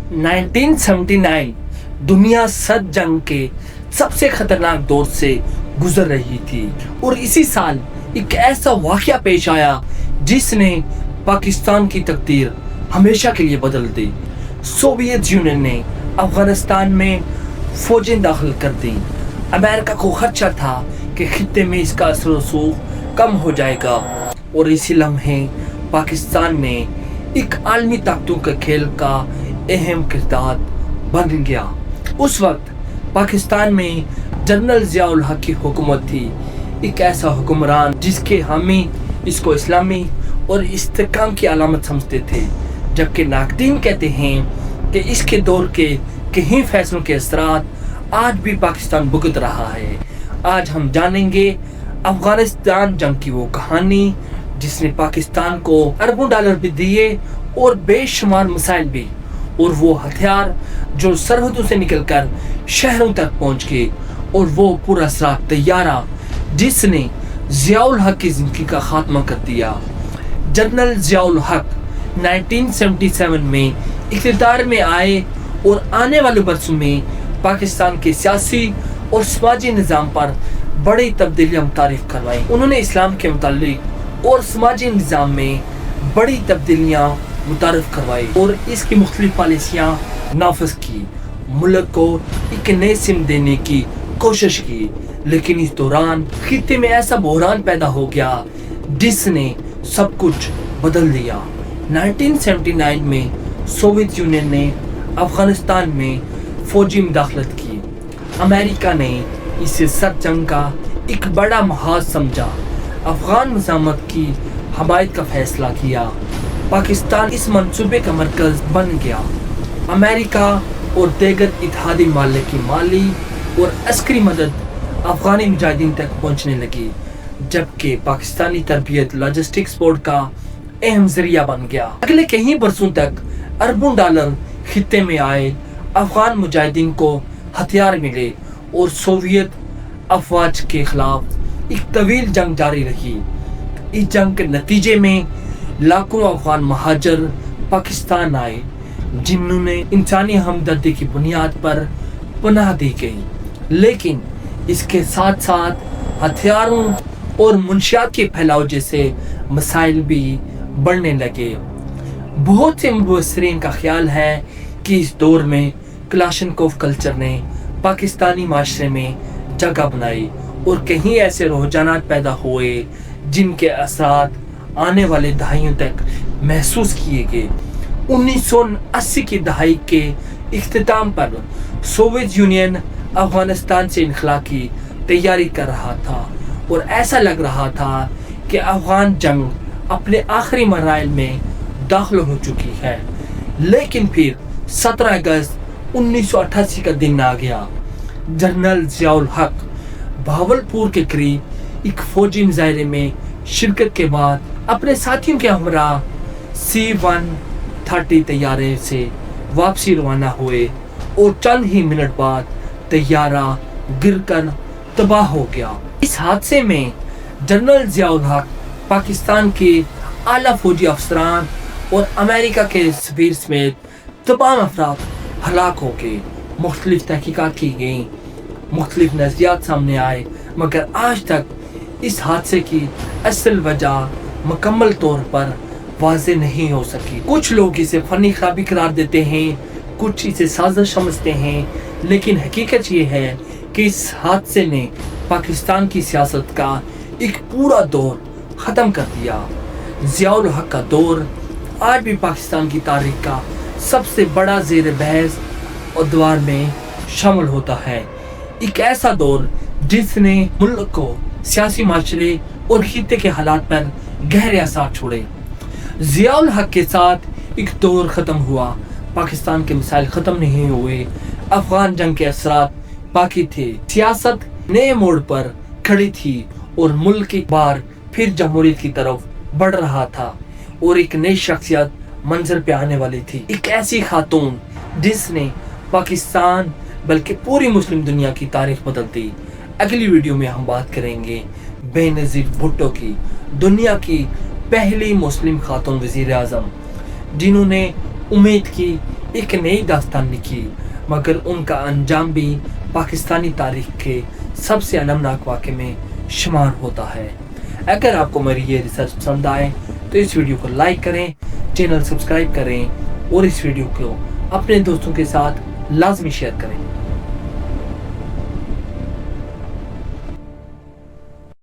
1979 दुनिया सद जंग के सबसे खतरनाक दौर से गुजर रही थी और इसी साल एक ऐसा वाकया पेश आया जिसने पाकिस्तान की तकदीर हमेशा के लिए बदल दी। सोवियत यूनियन ने अफगानिस्तान में फौजें दाखिल कर दी। अमेरिका को खदशा था कि खित्ते में इसका असर रसूख कम हो जाएगा और इसी लम्हे पाकिस्तान ने एक आलमी ताकतों के खेल का अहम किरदार बन गया। उस वक्त पाकिस्तान में जनरल ज़िया-उल हक की हुकूमत थी, एक ऐसा हुक्मरान जिसके हामी इसको इस्लामी और इस्तेहकाम की अलामत समझते थे, जबकि नाक़दीन कहते हैं कि इसके दौर के कई फैसलों के असरात आज भी पाकिस्तान भुगत रहा है। आज हम जानेंगे अफगानिस्तान जंग की वो कहानी जिसने पाकिस्तान को अरबों डॉलर भी दिए और बेशुमार मिसाइल भी, और वो हथियार जो सरहदों से निकलकर शहरों तक पहुंच गए, और वो पूरा सराख तैयारा जिसने ज़िया-उल हक की जिंदगी का खात्मा कर दिया। जनरल ज़िया-उल हक 1977 में इक़्तिदार में आए और आने वाले बरसों में पाकिस्तान के सियासी और समाजी निज़ाम पर बड़ी तब्दीलियां मुतारिफ करवाई। उन्होंने इस्लाम के मुतालिक और समाजी निज़ाम में बड़ी तब्दीलियां मुतारिफ करवाई और इसकी मुख्तलिफ पॉलिसियां नाफिज की, मुल्क को एक नई सिम देने की कोशिश की। लेकिन इस दौरान खित्ते में ऐसा बहरान पैदा हो गया जिसने सब कुछ बदल दिया। 1979 में सोवियत यूनियन ने अफगानिस्तान में फौजी मुदाखलत की। अमेरिका ने इसे सद जंग का एक बड़ा महाज समझा, अफगान मज़ामत की हमायत का फैसला किया। पाकिस्तान इस मंसूबे का मरकज़ बन गया। अमेरिका और दीगर इत्तेहादी ममालिक की माली और अस्करी मदद अफगानी मुजाहिदीन तक पहुंचने लगी, जबकि पाकिस्तानी तरबियत लॉजिस्टिक्स बोर्ड का अहम जरिया बन गया। अगले कई बरसों तक अरबों डॉलर खित्ते में आए, अफगान मुजाहिदीन को हथियार मिले और सोवियत अफवाज के खिलाफ एक तवील जंग जारी रही। इस जंग के नतीजे में लाखों अफगान महाजर पाकिस्तान आए, जिन्होंने इंसानी हमदर्दी की बुनियाद पर पनाह दी गई। लेकिन इसके साथ साथ हथियारों और मुनशियात के फैलाव जैसे मसाइल भी बढ़ने लगे। बहुत से मुबस्सिरीन का ख्याल है कि इस दौर में क्लाशनकोव कल्चर ने पाकिस्तानी माशरे में जगह बनाई और कहीं ऐसे रुझानात पैदा हुए जिनके असरात आने वाले दहाइयों तक महसूस किए गए। 1980 की दहाई के इख्तिताम पर सोवियत यूनियन अफगानिस्तान से इनखला की तैयारी कर रहा था और ऐसा लग रहा था कि अफगान जंग अपने आखिरी मराइल में दाखिल हो चुकी है। लेकिन फिर 17 अगस्त 1988 का दिन आ गया। जनरल ज़िया-उल हक भावलपुर के करीब एक फौजी मुजाहरे में शिरकत के बाद अपने साथियों के हमरा C-130 तैयारे से वापसी रवाना हुए और चंद ही मिनट बाद तैयारा गिरकर तबाह हो गया। इस हादसे में जनरल ज़िया-उल हक, पाकिस्तान के आला फौजी अफसरान और अमेरिका के सफीर समेत तमाम अफराद हलाक हो गए। मुख्तलिफ तहकीकात की गई, मुख्तलिफ नज़रियात सामने आए, मगर आज तक इस हादसे की असल वजह मुकम्मल तौर पर वाज़े नहीं हो सकी। कुछ लोग इसे फनी खराबी करार देते हैं, कुछ इसे साजिश समझते हैं, लेकिन हकीकत ये है कि इस हादसे ने पाकिस्तान की सियासत का एक पूरा दौर ख़त्म कर दिया। ज़िया-उल हक का दौर आज भी पाकिस्तान की तारीख का सबसे बड़ा ज़ेर बहस और दवार में शामिल होता है। एक ऐसा दौर जिसने मुल्क को सियासी माशरे और खित्ते के हालात पर गहरे असर छोड़े। ज़िया-उल हक के साथ एक दौर ख़त्म हुआ, पाकिस्तान के मिसाइल ख़त्म नहीं हुए, अफगान जंग के असरात बाकी थे, सियासत नए मोड़ पर खड़ी थी और मुल्क एक बार फिर जमहूरियत की तरफ बढ़ रहा था और एक नई शख्सियत मंजर पे आने वाली थी। एक ऐसी खातून जिसने पाकिस्तान बल्कि पूरी मुस्लिम दुनिया की तारीख बदल दी। अगली वीडियो में हम बात करेंगे बेनज़ीर भुट्टो की, दुनिया की पहली मुस्लिम खातून वज़ीर आज़म, जिन्होंने उम्मीद की ایک نئی داستان لکھی، مگر ان کا انجام بھی پاکستانی تاریخ کے سب سے المناک واقعے میں شمار ہوتا ہے۔ اگر آپ کو میری یہ ریسرچ پسند آئے تو اس ویڈیو کو لائک کریں، چینل سبسکرائب کریں اور اس ویڈیو کو اپنے دوستوں کے ساتھ لازمی شیئر کریں۔